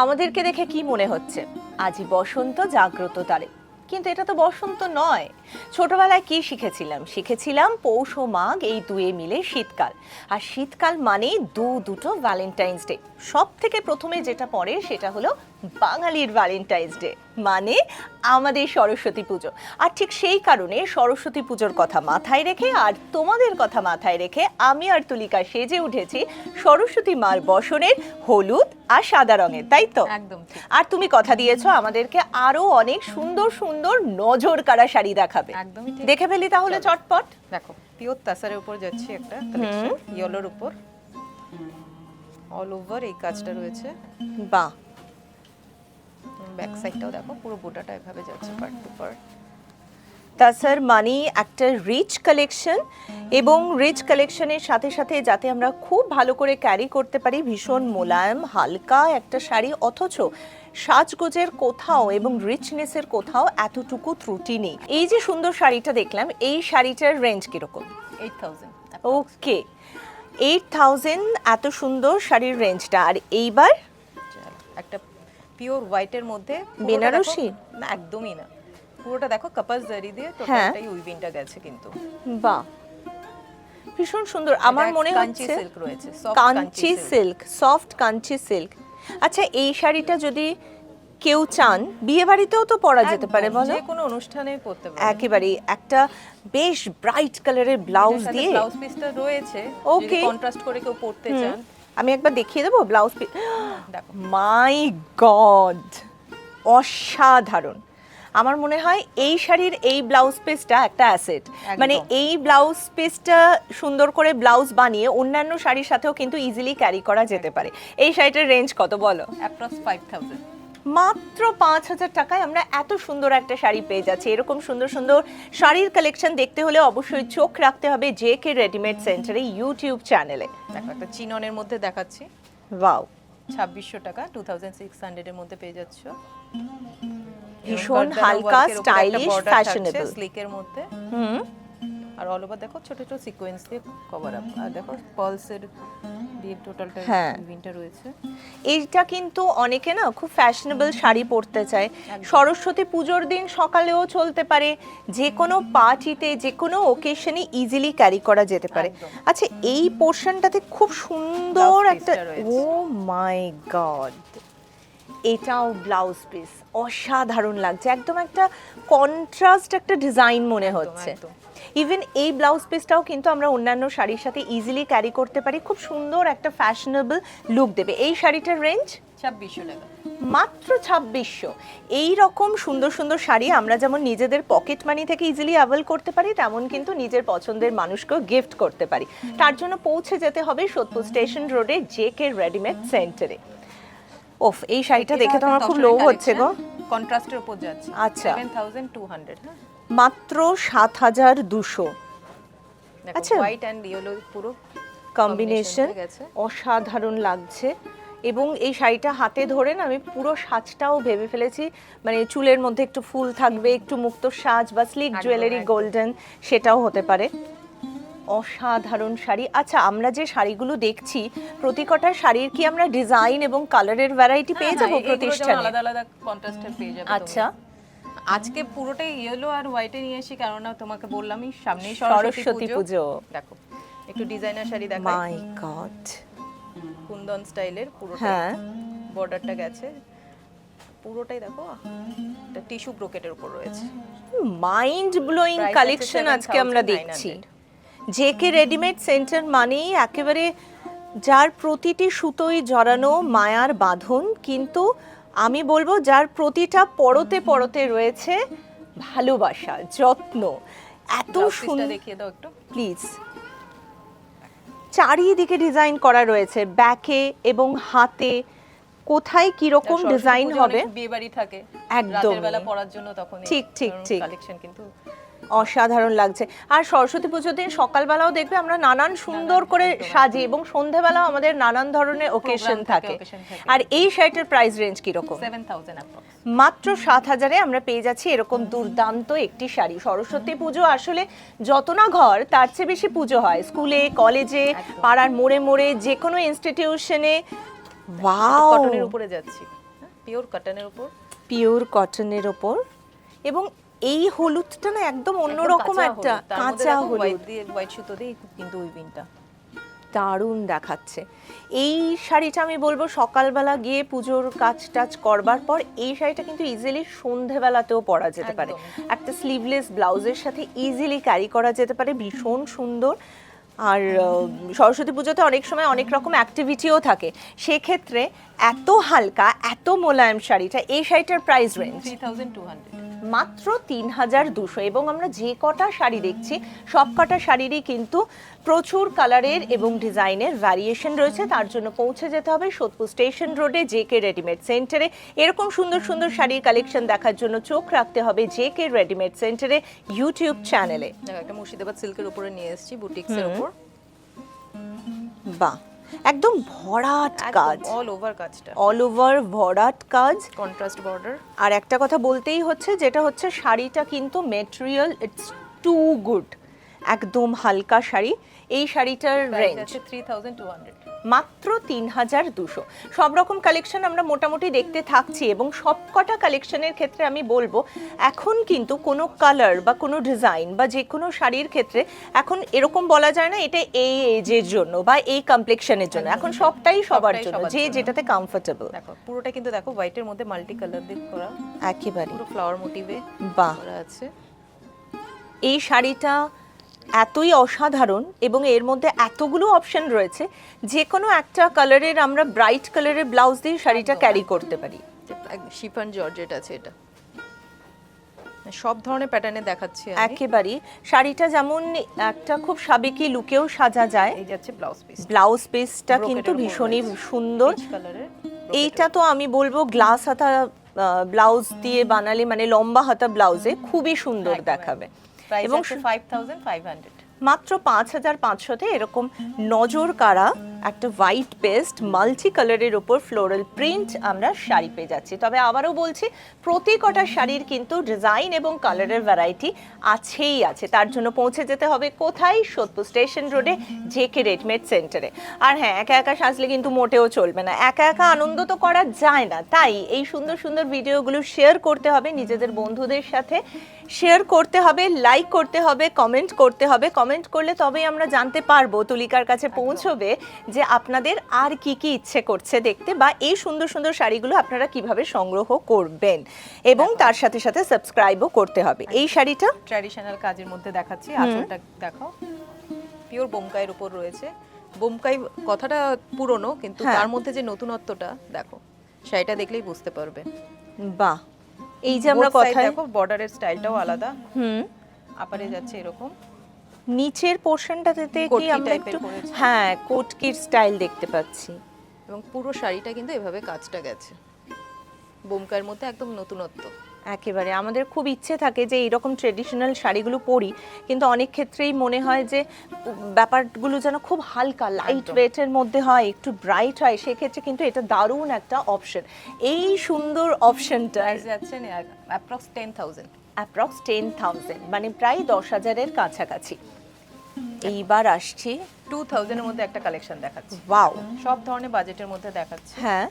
আমাদেরকে দেখে কি মনে হচ্ছে আজই বসন্ত জাগ্রত তারে, কিন্তু এটা তো বসন্ত নয়। ছোটবেলায় কি শিখেছিলাম পৌষ ও মাঘ এই দুয়ে মিলে শীতকাল। আর শীতকাল মানেই দুটো ভ্যালেন্টাইন্স ডে। সব থেকে প্রথমে যেটা পড়ে সেটা হলো বাঙালির ভ্যালেন্টাইন্স ডে, মানে আমাদের সরস্বতী পুজো। আর ঠিক সেই কারণে সরস্বতী পুজোর কথা মাথায় রেখে আর তোমাদের কথা মাথায় রেখে আমি আর তুলিকা সেজে উঠেছি সরস্বতী মার বসনের হলুদ আর সাদা রঙের, তাই তো? একদম ঠিক। আর তুমি কথা দিয়েছো আমাদেরকে আরো অনেক সুন্দর সুন্দর নজর কাড়া শাড়ি দেখাবে। একদমই ঠিক। দেখে ফেলি তাহলে চটপট। দেখো পিওর তাসারের উপর যাচ্ছে একটা কালেকশন, ইয়েলোর উপর অল ওভার এই কাজটা রয়েছে। বাহ, ব্যাক সাইডটাও দেখো পুরো বুটাটা এভাবে যাচ্ছে পার্ট টু পার্ট। তাসার মানে একটা রিচ কালেকশন, এবং রিচ কালেকশনের সাথে সাথে যাতে আমরা খুব ভালো করে ক্যারি করতে পারি ভীষণ মোলায়েম হালকা একটা শাড়ি, অথচ সাজগোজের কোথাও এবং রিচনেসের কোথাও এতটুকু ত্রুটি নেই। এই যে সুন্দর শাড়িটা দেখলাম, এই শাড়িটার রেঞ্জ কিরকম? 8000। ওকে, 8000 এত সুন্দর শাড়ির রেঞ্জটা। আর এইবার একটা পিওর হোয়াইটের মধ্যে বেনারসি? না একদমই না, পুরোটা দেখো কাপাস জারি দিয়ে হ্যাঁ। টোটালটাই উইভিংটা গেছে কিন্তু। বাহ, ভীষণ সুন্দর। আমার মনে কাঞ্চি হচ্ছে সিল্ক রয়েছে, soft Kanchi silk, soft Kanchi silk. আচ্ছা, এই শাড়িটা যদি কেউ চান বিয়ে বাড়িতেও তো পরা যেতে পারে, বলো? যে কোনো অনুষ্ঠানে পরতে পারে। একেবারে একটা বেশ ব্রাইট কালারের ব্লাউজ দিয়ে। ব্লাউজ পিসটা রয়েছে, যদি Okay. কন্ট্রাস্ট করে কেউ পরতে চান। আমি একবার দেখিয়ে দেবো ব্লাউজ পিস। দেখো মাই গড, অসাধারণ। আমার মনে হয় এই শাড়ির এই ব্লাউজ পিসটা একটা অ্যাসেট। মানে এই ব্লাউজ পিসটা সুন্দর করে ব্লাউজ বানিয়ে অন্যান্য শাড়ির সাথেও কিন্তু ইজিলি ক্যারি করা যেতে পারে। এই শাড়িটার রেঞ্জ কত বলো? অ্যাপ্রক্স 5000। মাত্র 5000 টাকায় আমরা এত সুন্দর একটা শাড়ি পেয়ে যাচ্ছি। এরকম সুন্দর সুন্দর শাড়ির কালেকশন দেখতে হলে অবশ্যই চোখ রাখতে হবে জেকে রেডিমেড সেন্টারে ইউটিউব চ্যানেলে। দেখো একটা চিননের মধ্যে দেখাচ্ছি, ওয়াও, 2600 টাকা, 2600 এর মধ্যে পেয়ে যাচ্ছ। ভীষণ হালকা, স্টাইলিশ, ফ্যাশনেবল, স্লিকের মধ্যে। হুম, আর অল ওভার দেখো ছোট ছোট সিকোয়েন্স দিয়ে কভার আপ। আর দেখো পালসের দিয়ে টোটালটা হ্যাঁ। উইভিংটা রয়েছে। এইটা কিন্তু অনেকে না খুব ফ্যাশনেবল শাড়ি পরতে চায়। সরস্বতী পুজোর দিন সকালেও চলতে পারে, যে কোনো পার্টিতে যে কোনো ওকেশনে ইজিলি ক্যারি করা যেতে পারে। একদম। আচ্ছা, এই পোর্শনটাতে খুব সুন্দর Blouse একটা, piece টা রয়েছে। ও মাই গড, এটাও ব্লাউজ পিস অসাধারণ লাগছে। একদম একটা কন্ট্রাস্ট একটা ডিজাইন মনে হচ্ছে। একদম। ইভেন এই ব্লাউজ পিসটাও কিন্তু আমরা অন্যান্য শাড়ির সাথে ইজিলি ক্যারি করতে পারি, খুব সুন্দর একটা ফ্যাশনেবল লুক দেবে। এই শাড়িটার রেঞ্জ 2600 টাকা। মাত্র 2600। এই রকম সুন্দর সুন্দর শাড়ি আমরা যেমন নিজেদের পকেট মানি থেকে ইজিলি অ্যাভেল করতে পারি, তেমন কিন্তু নিজের পছন্দের মানুষকেও গিফট করতে পারি। তার জন্য পৌঁছে যেতে হবে সোদপুর স্টেশন রোডে জেকে রেডিমেড সেন্টারে। ওফ, এই শাড়িটা দেখে তো আমার খুব লোভ হচ্ছে গো। কন্ট্রাস্টের উপর যাচ্ছে। আচ্ছা। 7200। হ্যাঁ, মাত্র 7200। দেখো আচ্ছা। হোয়াইট এন্ড ইয়েলো পুরো কম্বিনেশন combination গেছে। অসাধারণ লাগছে। এবং এই শাড়িটা হাতে ধরে না আমি পুরো সাজটাও ভেবে ফেলেছি, মানে চুলের মধ্যে একটু ফুল থাকবে, একটু মুক্ত সাজ বা স্লিক একদম, জুয়েলারি একদম। গোল্ডেন, সেটাও হতে পারে। অসাধারণ শাড়ি। আচ্ছা, আমরা যে শাড়িগুলো দেখছি প্রতিকটা শাড়ির কি আমরা ডিজাইন এবং কালারের ভ্যারাইটি পেয়ে হ্যাঁ, যাবো এগুলো যেমন প্রতিষ্ঠানে? আলাদা আলাদা কন্ট্রাস্টের পেয়ে যাবে। আচ্ছা, আজকে পুরোটাই ইয়েলো আর হোয়াইটে নিয়ে এসেছি, কারণ তোমাকে বললামই সামনেই সরস্বতী সরস্বতী পুজো। দেখো একটু ডিজাইনার শাড়ি দেখাই। মাই গড, কুন্দন স্টাইলের পুরোটা, হ্যাঁ, বর্ডারটা গেছে পুরোটাই দেখো এটা টিস্যু ব্রোকেটের উপর রয়েছে। মাইন্ড ব্লোয়িং Price কালেকশন হচ্ছে আজকে আমরা 7,900 দেখছি। জেকে রেডিমেড সেন্টার মানেই একেবারে যার প্রতিটি সুতোই জড়ানো মায়ার বাঁধন, কিন্তু আমি বলবো যার প্রতিটা পরতে পরতে রয়েছে ভালোবাসা, যত্ন। এত ব্লাউজ পিসটা সুন্দর, দেখিয়ে দাও একটু। প্লিজ। চারিদিকে ডিজাইন করা রয়েছে, ব্যাকে এবং হাতে, কোথায় কি রকম সরস্বতী ডিজাইন পুজোয় হবে। অনেক বিয়ে বাড়ি থাকে, একদমই। রাতের বেলা পরার জন্য তখন ঠিক, ঠিক, ঠিক। কালেকশন কিন্তু অসাধারণ লাগছে। আর সরস্বতী পুজোর দিন সকালবেলাও দেখবে আমরা নানান সুন্দর করে সাজি, এবং সন্ধ্যেবেলাও আমাদের নানান ধরনের ওকেশন থাকে। occasion থাকে। আর এই শাড়িটার প্রাইস রেঞ্জ কিরকম? 7000 অ্যাপ্রক্স। মাত্র 7000-এ আমরা পেয়ে যাচ্ছি এরকম দুর্দান্ত একটি শাড়ি। সরস্বতী পুজো আসলে যত না ঘর তার চেয়ে বেশি পুজো হয় স্কুলে, কলেজে, পাড়ার মোড়ে মোড়ে, যে কোনো ইনস্টিটিউশনে। ওয়াও, কটনের উপরে যাচ্ছি। পিওর কটনের উপর, পিওর কটনের ওপর, এবং এই হলুদটা না একদম অন্যরকম একটা কাঁচা হলুদ, হোয়াইট সুতো দিয়ে কিন্তু উইভিংটা দারুণ দেখাচ্ছে। এই শাড়িটা আমি বলবো সকালবেলা গিয়ে পুজোর কাজ টাজ করবার পর এই শাড়িটা কিন্তু ইজিলি সন্ধেবেলাতেও পরা যেতে পারে, একটা স্লিভলেস ব্লাউজের সাথে ইজিলি ক্যারি করা যেতে পারে, ভীষণ সুন্দর। আর সরস্বতী পুজোতে অনেক সময় অনেক রকম অ্যাক্টিভিটিও থাকে, সেক্ষেত্রে এত হালকা এত মোলায়েম শাড়িটা, এই শাড়িটার প্রাইস রেঞ্জ 3200, মাত্র 3200। এবং আমরা যে কটা শাড়ি দেখছি সব কটা শাড়িরই কিন্তু প্রচুর কালারের এবং ডিজাইনের ভ্যারিয়েশন রয়েছে। তার জন্য পৌঁছে যেতে হবে সোদপুর স্টেশন রোডে জেকে রেডিমেড সেন্টারে। এরকম সুন্দর সুন্দর শাড়ির কালেকশন দেখার জন্য চোখ রাখতে হবে জেকে রেডিমেড সেন্টারে ইউটিউব চ্যানেলে। দেখো একটা মুর্শিদাবাদ সিল্কের উপরে নিয়ে এসেছি, বুটিক্সের উপর, বাহ, একদম ভরাট কাজ, অল ওভার কাজটা, অল ওভার ভরাট কাজ, কন্ট্রাস্ট বর্ডার। আর একটা কথা বলতেই হচ্ছে, যেটা হচ্ছে শাড়িটা কিন্তু মেটেরিয়াল ইটস টু গুড, একদম হালকা শাড়ি। এই শাড়িটার রেঞ্জ আছে 3200, মাত্র 3200। সব রকম কালেকশন আমরা মোটামুটি দেখতে থাকছি, এবং সবকটা কালেকশনের ক্ষেত্রে আমি বলবো এখন কিন্তু কোনো কালার বা কোনো ডিজাইন বা যে কোনো শাড়ির ক্ষেত্রে এখন এরকম বলা যায় না এটা এই এজের জন্য বা এই কমপ্লেক্সনের জন্য, এখন সবটাই সবার জন্য, যে যেটাতে কমফোর্টেবল। দেখো পুরোটা কিন্তু দেখো হোয়াইটের মধ্যে মাল্টি কালার দিয়ে করা, একেবারে পুরো ফ্লাওয়ার মোটিভে বাহ, করা আছে। এই শাড়িটা এতই অসাধারণ এবং এর মধ্যে এতগুলো অপশন রয়েছে, যে কোনো একটা কালারের আমরা ব্রাইট কালারের ব্লাউজ দিয়ে শাড়িটা ক্যারি করতে পারি। শিফন জর্জেট আছে, এটা সব ধরনের প্যাটার্নে দেখাচ্ছি আমি। একেবারেই শাড়িটা যেমন একটা খুব সাবেকি লুকেও সাজা যায়। এই যাচ্ছে ব্লাউজ পিস, ব্লাউজ পিসটা Brocade কিন্তু এর উপর ভীষণই রয়েছে। সুন্দর। পিচ কালারের এইটা তো আমি বলবো গ্লাস হাতা ব্লাউজ দিয়ে বানালে, মানে লম্বা হাতা ব্লাউজে খুবই সুন্দর দেখাবে। এবং 5500, মাত্র 5500-তে এরকম নজর কাড়া একটা হোয়াইট পেস্ট মাল্টি কালারের উপর ফ্লোরাল প্রিন্ট আমরা শাড়ি পেয়ে যাচ্ছি। তবে আবারও বলছি, প্রতি কটা শাড়ির কিন্তু ডিজাইন এবং কালারের ভ্যারাইটি আছেই আছে। তার জন্য পৌঁছে যেতে হবে কোথায়? সোদপুর স্টেশন রোডে জেকে রেডিমেড সেন্টারে। আর হ্যাঁ, একা একা সাজলে কিন্তু মোটেও চলবে না, একা একা আনন্দ তো করা যায় না, তাই এই সুন্দর সুন্দর ভিডিওগুলো শেয়ার করতে হবে নিজেদের বন্ধুদের সাথে, শেয়ার করতে হবে, লাইক করতে হবে, কমেন্ট করতে হবে। কমেন্ট করলে তবেই আমরা জানতে পারবো, তুলিকার কাছে পৌঁছবে যে আপনাদের আর কি কি ইচ্ছে করছে দেখতে, বা এই সুন্দর সুন্দর শাড়িগুলো আপনারা কিভাবে সংগ্রহ করবেন, এবং তার সাথে সাথে সাবস্ক্রাইবও করতে হবে। এই শাড়িটা ট্র্যাডিশনাল কাজের মধ্যে দেখাচ্ছি, আঁচলটা দেখাও, পিওর বোমকাইয়ের উপর রয়েছে। বোমকাই কথাটা পুরনো, কিন্তু তার মধ্যে যে নতুনত্বটা দেখো, শাড়িটা দেখলেই বুঝতে পারবে। বাহ, এই যে আমরা কথায় দেখো বর্ডারের স্টাইলটাও আলাদা, আপারে যাচ্ছে এরকম, নিচের পোরশনটাতে কি কোটকি আমরা টাইপের একটু করেছে। হ্যাঁ কোটকির স্টাইল দেখতে পাচ্ছি, এবং পুরো শাড়িটা কিন্তু এভাবে কাজটা গেছে, বোমকাইয়ের মধ্যে একদম নতুনত্ব। একেবারে আমাদের খুব ইচ্ছে থাকে যে এইরকম ট্রেডিশনাল শাড়িগুলো পরি, কিন্তু অনেক ক্ষেত্রেই মনে হয় যে ব্যাপারগুলো যেন খুব হালকা লাইট ওয়েটের মধ্যে হয়, একটু ব্রাইট হয়, সেক্ষেত্রে কিন্তু এটা দারুণ একটা অপশন। এই সুন্দর অপশনটা প্রাইস যাচ্ছে অ্যাপ্রক্স 10,000, অ্যাপ্রক্স 10,000, মানে প্রায় 10,000-এর কাছাকাছি। এইবার আসছি 2000 এর মধ্যে একটা কালেকশন দেখাচ্ছি, ওয়াও, সব ধরনের বাজেটের মধ্যে দেখাচ্ছি। হ্যাঁ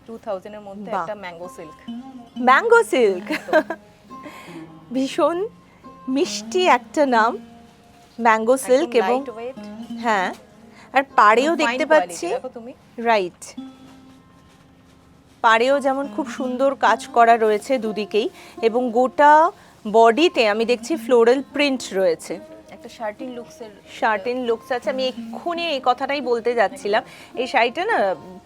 2000 এর মধ্যে বাহ। একটা ম্যাঙ্গো সিল্ক, ম্যাঙ্গো সিল্ক, ভীষণ মিষ্টি একটা নাম ম্যাঙ্গো সিল্ক। এবং লাইট ওয়েট, হ্যাঁ, আর পাড়েও দেখতে পাচ্ছি, দেখো তুমি, রাইট, পাড়েও যেমন খুব সুন্দর কাজ করা রয়েছে দুদিকেই, এবং গোটা বডিতে আমি দেখছি ফ্লোরাল প্রিন্ট রয়েছে, একটা শার্টিন লুকসের শার্টিন লুকস আছে। আমি এক্ষুনি এই কথাটাই বলতে যাচ্ছিলাম, এই শাড়িটা না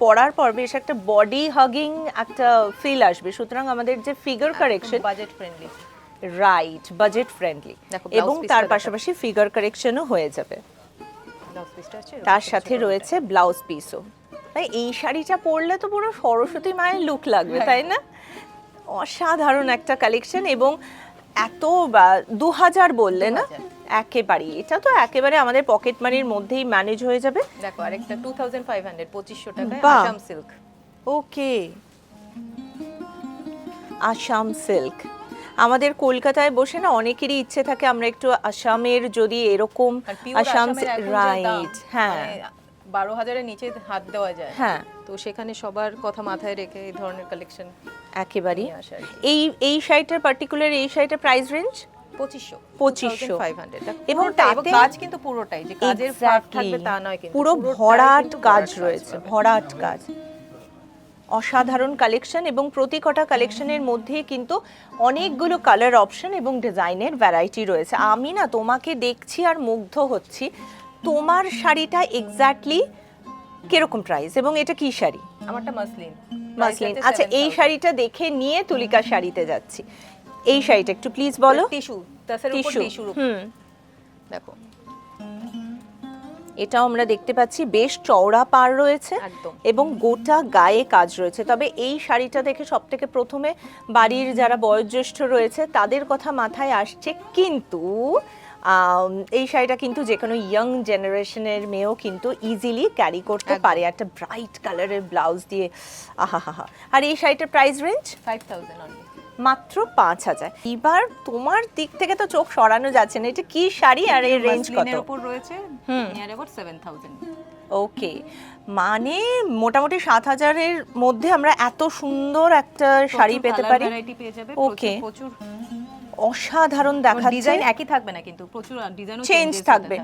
পরার পর বেশ একটা বডি হাগিং একটা ফিল আসবে, সুতরাং আমাদের যে figure correction, budget friendly, right, budget friendly, দেখো, blouse এবং piece তার টা পাশাপাশি ফিগার কারেকশনও হয়ে যাবে। ব্লাউজ পিসটা আছে, তার সাথে রয়েছে ব্লাউজ পিসও। তাই এই শাড়িটা পরলে তো পুরো সরস্বতী মায়ের লুক লাগবে, তাই না? অসাধারণ একটা কালেকশন, এবং এত 2000 বললে না, 2000 একেবারে এটা তো একেবারে আমাদের পকেট মানির মধ্যেই ম্যানেজ হয়ে যাবে। দেখো আরেকটা 2500, 2500 টাকায় বাহ। আসাম সিল্ক, ওকে, আসাম সিল্ক। আমাদের কলকাতায় বসে না অনেকেরই ইচ্ছে থাকে আমরা একটু আসামের যদি এরকম আর পিওর আসাম, আসামের এখন যা দাম, রাইট, হ্যাঁ 12,000 এর নিচে হাত দেওয়া যায়, হ্যাঁ, তো তো সেখানে সবার কথা মাথায় রেখে এই ধরনের কালেকশন একেবারেই। নিয়ে আসা আর কি। এই শাড়িটার পার্টিকুলার এই শাড়িটার প্রাইস রেঞ্জ 2500 2500 এবং তাতে কাজ কিন্তু পুরোটাই যে কাজের ফাঁক থাকবে তা নয়, কিন্তু পুরো পুরোটাই ভরাট কিন্তু কাজ ভরাট রয়েছে, পাবে। ভরাট কাজ, অসাধারণ কালেকশন এবং প্রতি কটা কালেকশনের মধ্যে কিন্তু অনেকগুলো কালার অপশন এবং ডিজাইনের ভ্যারাইটি রয়েছে। আমি না তোমাকে দেখছি আর মুগ্ধ হচ্ছি। তোমার শাড়িটা এক্স্যাক্টলি কিরকম প্রাইস এবং এটা কি শাড়ি? আমারটা মাসলিন। মাসলিন। আচ্ছা, এই শাড়িটা দেখে নিয়ে তুলিকার শাড়িতে যাচ্ছি। এই শাড়িটা একটু প্লিজ বলো। টিস্যু, তাসের উপর টিস্যু, টিস্যুর উপর দেখো, এটাও আমরা দেখতে পাচ্ছি বেশ চওড়া পাড় রয়েছে একদম। এবং গোটা গায়ে কাজ রয়েছে। তবে এই শাড়িটা দেখে সবথেকে প্রথমে বাড়ির যারা বয়োজ্যেষ্ঠ রয়েছে তাদের কথা মাথায় আসছে, কিন্তু এই শাড়িটা কিন্তু যে কোনো ইয়াং জেনারেশনের মেয়েও কিন্তু ইজিলি ক্যারি করতে একদম। পারে একটা ব্রাইট কালারের ব্লাউজ দিয়ে। আহা হা হা। আর এই শাড়িটার প্রাইস রেঞ্জ 5000 অনলি, মাত্র 5000। এবার তোমার দিক থেকে তো চোখ সরানো যাচ্ছে না, এটা কি শাড়ি আর এর রেঞ্জ কত? মাসলিনের উপর রয়েছে নিয়ার অ্যাবাউট 7000। ওকে, মানে মোটামুটি 7000-এর মধ্যে আমরা এত সুন্দর একটা শাড়ি পেতে পারি। ভ্যারাইটি পেয়ে যাবে, ওকে, প্রচুর অসাধারণ দেখাচ্ছে। ডিজাইন একই থাকবে না, কিন্তু প্রচুর ডিজাইনও চেঞ্জ থাকবে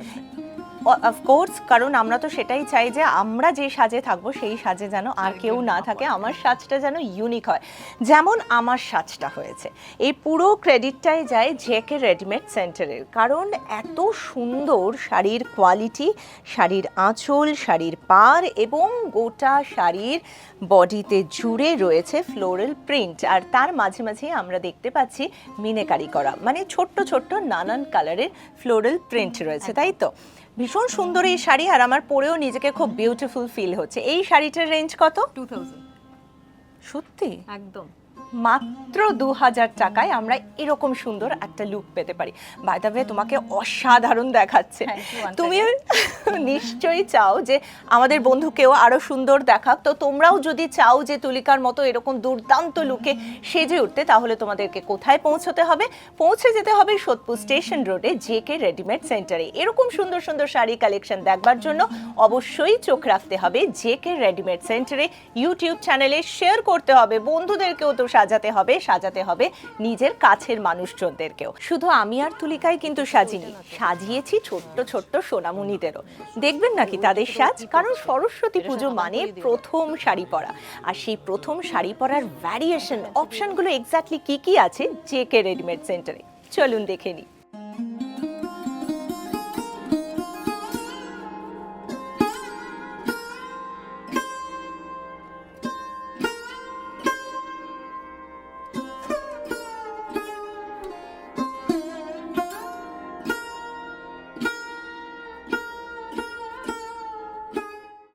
অফকোর্স, কারণ আমরা তো সেটাই চাই যে আমরা যে সাজে থাকবো সেই সাজে যেন আর কেউ না থাকে, আমার সাজটা যেন ইউনিক হয়, যেমন আমার সাজটা হয়েছে। এই পুরো ক্রেডিটটাই যায় জেকে রেডিমেড সেন্টারের, কারণ এত সুন্দর শাড়ির কোয়ালিটি, শাড়ির আঁচল, শাড়ির পাড় এবং গোটা শাড়ির বডিতে জুড়ে রয়েছে ফ্লোরাল প্রিন্ট, আর তার মাঝে মাঝে আমরা দেখতে পাচ্ছি মিনেকারি করা, মানে ছোট্ট ছোট্ট নানান কালারের ফ্লোরাল প্রিন্ট রয়েছে, তাই তো? ভীষণ সুন্দর এই শাড়ি, আর আমার পরেও নিজেকে খুব বিউটিফুল ফিল হচ্ছে। এই শাড়িটার রেঞ্জ কত? 2000। সত্যি একদম মাত্র 2000 টাকায় আমরা এরকম সুন্দর একটা লুক পেতে পারি। বাই দ্য ওয়ে, তোমাকে অসাধারণ দেখাচ্ছে। Thank you once তুমি নিশ্চয়ই চাও যে আমাদের বন্ধুকেও আরো সুন্দর দেখাক, তো তোমরাও যদি চাও যে তুলিকার মতো এরকম দুর্দান্ত লুকে সেজে উঠতে, তাহলে তোমাদেরকে কোথায় পৌঁছতে হবে? পৌঁছে যেতে হবে সোদপুর স্টেশন রোডে জেকে রেডিমেড সেন্টারে। এরকম সুন্দর সুন্দর শাড়ি কালেকশন দেখবার জন্য অবশ্যই চোখ রাখতে হবে জেকে রেডিমেড সেন্টারে। ইউটিউব চ্যানেলে শেয়ার করতে হবে, বন্ধুদেরকেও তো সাজাতে হবে নিজের কাছের মানুষজনদেরকেও। শুধু আমি আর তুলিকাই কিন্তু সাজিনি, সাজিয়েছি ছোট্ট ছোট্ট সোনামণিদেরও। দেখবেন নাকি তাদের সাজ, কারণ সরস্বতী পুজো মানে প্রথম শাড়ি পরা, আর সেই প্রথম শাড়ি পরার ভ্যারিয়েশন অপশনগুলো এক্স্যাক্টলি কি কি আছে জেকে রেডিমেড সেন্টারে, চলুন দেখে নিই।